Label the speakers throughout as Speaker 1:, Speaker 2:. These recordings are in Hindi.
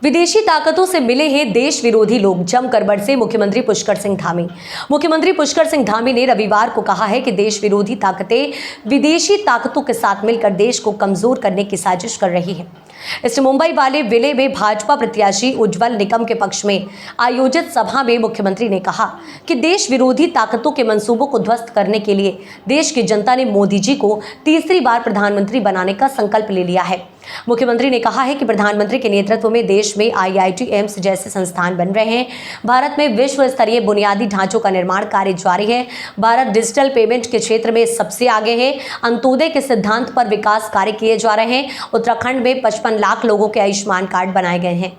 Speaker 1: विदेशी ताकतों से मिले हैं देश विरोधी लोग, जमकर बरसे मुख्यमंत्री पुष्कर सिंह धामी। मुख्यमंत्री पुष्कर सिंह धामी ने रविवार को कहा है कि देश विरोधी ताकतें विदेशी ताकतों के साथ मिलकर देश को कमजोर करने की साजिश कर रही है। इस मुंबई वाले विले में भाजपा प्रत्याशी उज्जवल निकम के पक्ष में आयोजित सभा में मुख्यमंत्री ने कहा कि देश विरोधी ताकतों के मंसूबों को ध्वस्त करने के लिए देश की जनता ने मोदी जी को तीसरी बार प्रधानमंत्री बनाने का संकल्प ले लिया है। मुख्यमंत्री ने कहा है कि प्रधानमंत्री के नेतृत्व में देश में IIT, एम्स जैसे संस्थान बन रहे हैं। भारत में विश्व स्तरीय बुनियादी ढांचों का निर्माण कार्य जारी है। भारत डिजिटल पेमेंट के क्षेत्र में सबसे आगे है। अंत्योदय के सिद्धांत पर विकास कार्य किए जा रहे हैं। उत्तराखंड में 55 लाख लोगों के आयुष्मान कार्ड बनाए गए हैं।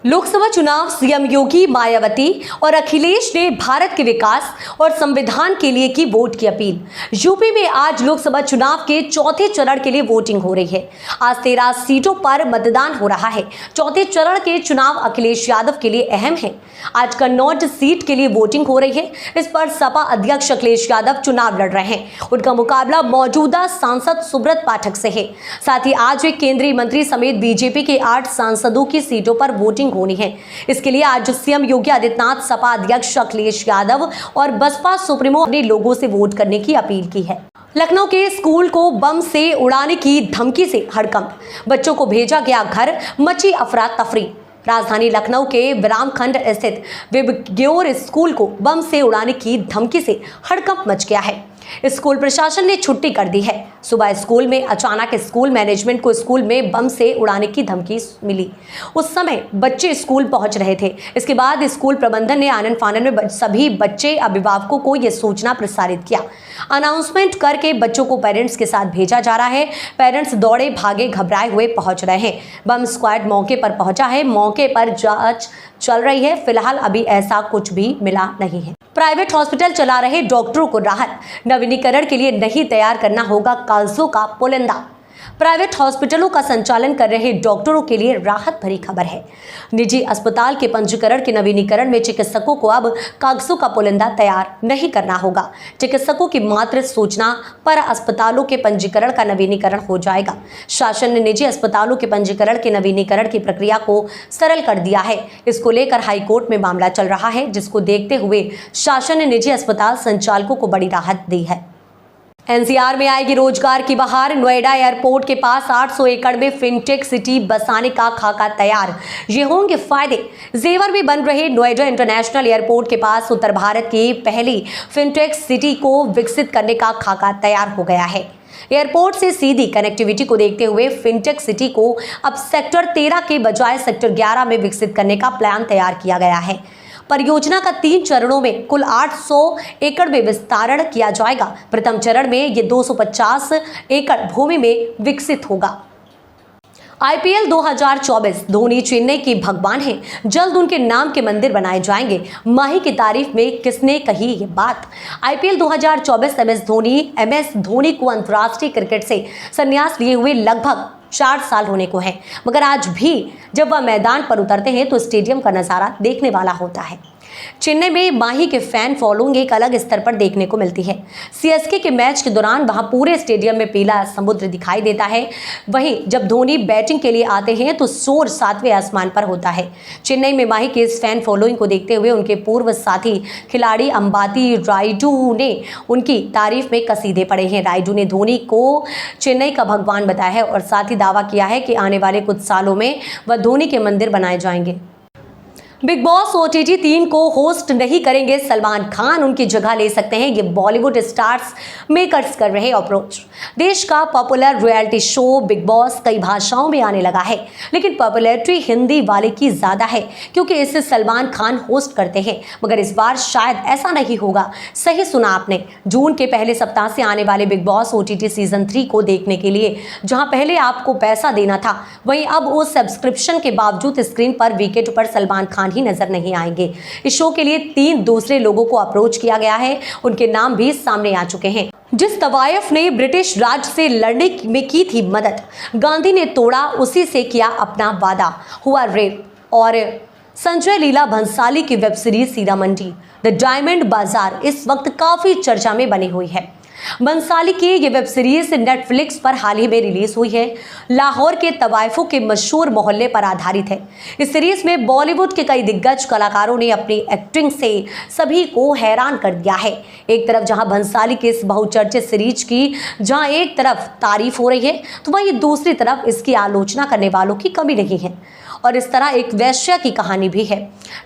Speaker 1: लोकसभा चुनाव सीएम योगी, मायावती और अखिलेश ने भारत के विकास और संविधान के लिए की वोट की अपील। यूपी में आज लोकसभा चुनाव के चौथे चरण के लिए वोटिंग हो रही है। आज 13 सीटों पर मतदान हो रहा है। चौथे चरण के चुनाव अखिलेश यादव के लिए अहम है। आज कन्नौज सीट के लिए वोटिंग हो रही है। इस पर सपा अध्यक्ष अखिलेश यादव चुनाव लड़ रहे हैं। उनका मुकाबला मौजूदा सांसद सुब्रत पाठक से है। साथ ही आज एक केंद्रीय मंत्री समेत बीजेपी के 8 सांसदों की सीटों पर वोटिंग होनी है। इसके लिए आज सीएम योगी आदित्यनाथ, सपा अध्यक्ष अखिलेश यादव और बसपा सुप्रीमो ने लोगों से वोट करने की अपील की है। लखनऊ के स्कूल को बम से उड़ाने की धमकी से हड़कंप, बच्चों को भेजा गया घर, मची अफरा तफरी। राजधानी लखनऊ के विरामखंड स्थित विबग्योर स्कूल को बम से उड़ाने की धमकी से हड़कंप मच गया है। स्कूल प्रशासन ने छुट्टी कर दी है। सुबह स्कूल में अचानक स्कूल मैनेजमेंट को स्कूल में बम से उड़ाने की धमकी मिली। उस समय बच्चे स्कूल पहुंच रहे थे। इसके बाद स्कूल प्रबंधन ने आनन फानन में सभी बच्चे अभिभावकों को यह सूचना प्रसारित किया। अनाउंसमेंट करके बच्चों को पेरेंट्स के साथ भेजा जा रहा है। पेरेंट्स दौड़े भागे घबराए हुए पहुंच रहे हैं। बम स्क्वाड मौके पर पहुंचा है। मौके पर जांच चल रही है। फिलहाल अभी ऐसा कुछ भी मिला नहीं है। प्राइवेट हॉस्पिटल चला रहे डॉक्टरों को राहत, नवीनीकरण के लिए नहीं तैयार करना होगा कागजों का पुलिंदा। प्राइवेट हॉस्पिटलों का संचालन कर रहे डॉक्टरों के लिए राहत भरी खबर है। निजी अस्पताल के पंजीकरण के नवीनीकरण में चिकित्सकों को अब कागजों का पुलिंदा तैयार नहीं करना होगा। चिकित्सकों की मात्र सूचना पर अस्पतालों के पंजीकरण का नवीनीकरण हो जाएगा। शासन ने निजी अस्पतालों के पंजीकरण के नवीनीकरण की प्रक्रिया को सरल कर दिया है। इसको लेकर हाईकोर्ट में मामला चल रहा है, जिसको देखते हुए शासन ने निजी अस्पताल संचालकों को बड़ी राहत दी है। NCR में आएगी रोजगार की बहार। नोएडा एयरपोर्ट के पास 800 एकड़ में फिनटेक सिटी बसाने का खाका तैयार। ये होंगे फायदे। जेवर में बन रहे नोएडा इंटरनेशनल एयरपोर्ट के पास उत्तर भारत की पहली फिनटेक सिटी को विकसित करने का खाका तैयार हो गया है। एयरपोर्ट से सीधी कनेक्टिविटी को देखते हुए फिनटेक सिटी को अब सेक्टर 13 के बजाय सेक्टर 11 में विकसित करने का प्लान तैयार किया गया है। परियोजना का 3 चरणों में कुल 800 एकड़ में विस्तारण किया जाएगा। प्रथम चरण में ये 250 एकड़ भूमि में विकसित होगा। IPL 2024 धोनी चेन्नई के भगवान हैं। जल्द उनके नाम के मंदिर बनाए जाएंगे। माही की तारीफ में किसने कही ये बात। IPL 2024 MS धोनी को अंतर्राष्ट्रीय क्रिकेट से संन्यास लिए हुए लगभग 4 साल होने को है, मगर आज भी जब वह मैदान पर उतरते हैं तो स्टेडियम का नजारा देखने वाला होता है। चेन्नई में माही के फैन फॉलोइंग एक अलग स्तर पर देखने को मिलती है। CSK के मैच के दौरान वहां पूरे स्टेडियम में पीला समुद्र दिखाई देता है। वहीं जब धोनी बैटिंग के लिए आते हैं तो शोर 7वें आसमान पर होता है। चेन्नई में माही के इस फैन फॉलोइंग को देखते हुए उनके पूर्व साथी खिलाड़ी अंबाती रायडू ने उनकी तारीफ में कसीदे पड़े हैं। रायडू ने धोनी को चेन्नई का भगवान बताया है और साथ ही दावा किया है कि आने वाले कुछ सालों में वह धोनी के मंदिर बनाए जाएंगे। बिग बॉस OTT 3 को होस्ट नहीं करेंगे सलमान खान, उनकी जगह ले सकते हैं ये बॉलीवुड स्टार्स मेकर्स कर रहे अप्रोच। देश का popular reality show big boss कई भाषाओं में आने लगा है, लेकिन पॉपुलैरिटी हिंदी वाले की ज्यादा है क्योंकि इसे सलमान खान होस्ट करते हैं। मगर इस बार शायद ऐसा नहीं होगा। सही सुना आपने। जून के पहले सप्ताह से आने वाले बिग बॉस OTT सीजन 3 को देखने के लिए जहां पहले आपको पैसा देना था, वहीं अब उस सब्सक्रिप्शन के बावजूद स्क्रीन पर विकेट पर सलमान खान ही नजर नहीं आएंगे। इस शो के लिए 3 दूसरे लोगों को अप्रोच किया गया है। उनके नाम भी सामने आ चुके हैं। जिस तवायफ ने ब्रिटिश राज से लड़ने में की थी मदद, गांधी ने तोड़ा, उसी से किया अपना वादा, हुआ रेप। और संजय लीला भंसाली की web series Heeramandi the diamond bazaar इस वक्त काफी चर्चा में बनी हुई है। बंसाली की ये वेब सीरीज नेटफ्लिक्स पर हाल ही में रिलीज हुई है। लाहौर के तवाइफों के मशहूर मोहल्ले पर आधारित है। इस सीरीज में बॉलीवुड के कई दिग्गज कलाकारों ने अपनी एक्टिंग से सभी को हैरान कर दिया है। एक तरफ जहां बंसाली के इस बहुचर्चित सीरीज की जहां एक तरफ तारीफ हो रही है, तो वहीं दूसरी तरफ इसकी आलोचना करने वालों की कमी नहीं है। और इस तरह एक वैश्या की कहानी भी है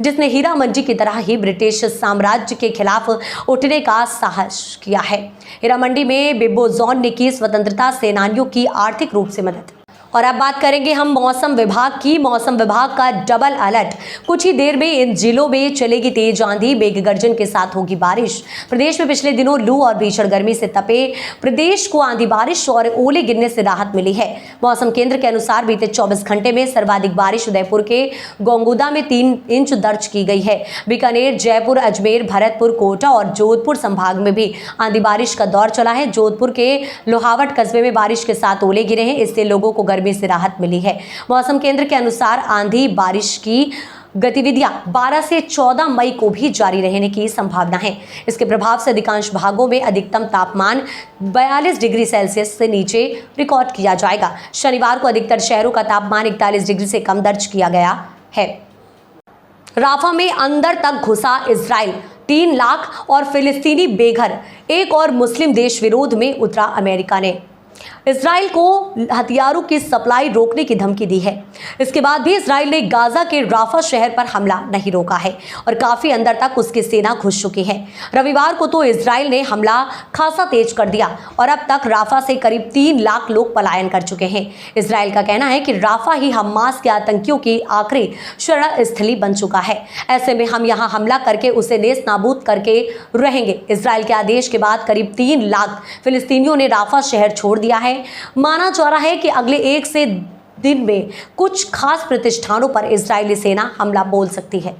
Speaker 1: जिसने हीरा मंडी की तरह ही ब्रिटिश साम्राज्य के खिलाफ उठने का साहस किया है। हीरा मंडी में बिब्बो जॉन ने की स्वतंत्रता सेनानियों की आर्थिक रूप से मदद। और अब बात करेंगे हम मौसम विभाग की। मौसम विभाग का डबल अलर्ट। कुछ ही देर में इन जिलों में चलेगी तेज आंधी, मेघ गर्जन के साथ होगी बारिश। प्रदेश में पिछले दिनों लू और भीषण गर्मी से तपे प्रदेश को आंधी बारिश और ओले गिरने से राहत मिली है। मौसम केंद्र के अनुसार बीते 24 घंटे में सर्वाधिक बारिश उदयपुर के गोंगुदा में 3 इंच दर्ज की गई है। बीकानेर, जयपुर, अजमेर, भरतपुर, कोटा और जोधपुर संभाग में भी आंधी बारिश का दौर चला है। जोधपुर के लोहावट कस्बे में बारिश के साथ ओले गिरे हैं, इससे लोगों को गर्मी से राहत मिली है। मौसम केंद्र के अनुसार आंधी बारिश की गतिविधियां 12 से 14 मई को भी जारी रहने की संभावना है। इसके प्रभाव से अधिकांश भागों में अधिकतम तापमान 42 डिग्री सेल्सियस से नीचे रिकॉर्ड किया जाएगा। शनिवार को अधिकतर शहरों का तापमान 41 डिग्री से कम दर्ज किया गया है। राफा में अंदर तक घुसा इजराइल, 3 लाख और फिलिस्तीनी बेघर। एक और मुस्लिम देश विरोध में उतरा अमेरिका ने इजराइल को हथियारों की सप्लाई रोकने की धमकी दी है। इसके बाद भी इजराइल ने गाजा के राफा शहर पर हमला नहीं रोका है और काफी अंदर तक उसकी सेना घुस चुकी है। रविवार को तो इजराइल ने हमला खासा तेज कर दिया और अब तक राफा से करीब 3 लाख लोग पलायन कर चुके हैं। इजराइल का कहना है कि राफा ही हमास के आतंकियों की आखिरी शरण स्थली बन चुका है। ऐसे में हम यहाँ हमला करके उसे नेस्त नाबूद करके रहेंगे। इजराइल के आदेश के बाद करीब 3 लाख फिलिस्तीनियों ने राफा शहर छोड़ दिया है। माना जा रहा है कि अगले 1 से दिन में कुछ खास प्रतिष्ठानों पर इजरायली सेना हमला बोल सकती है।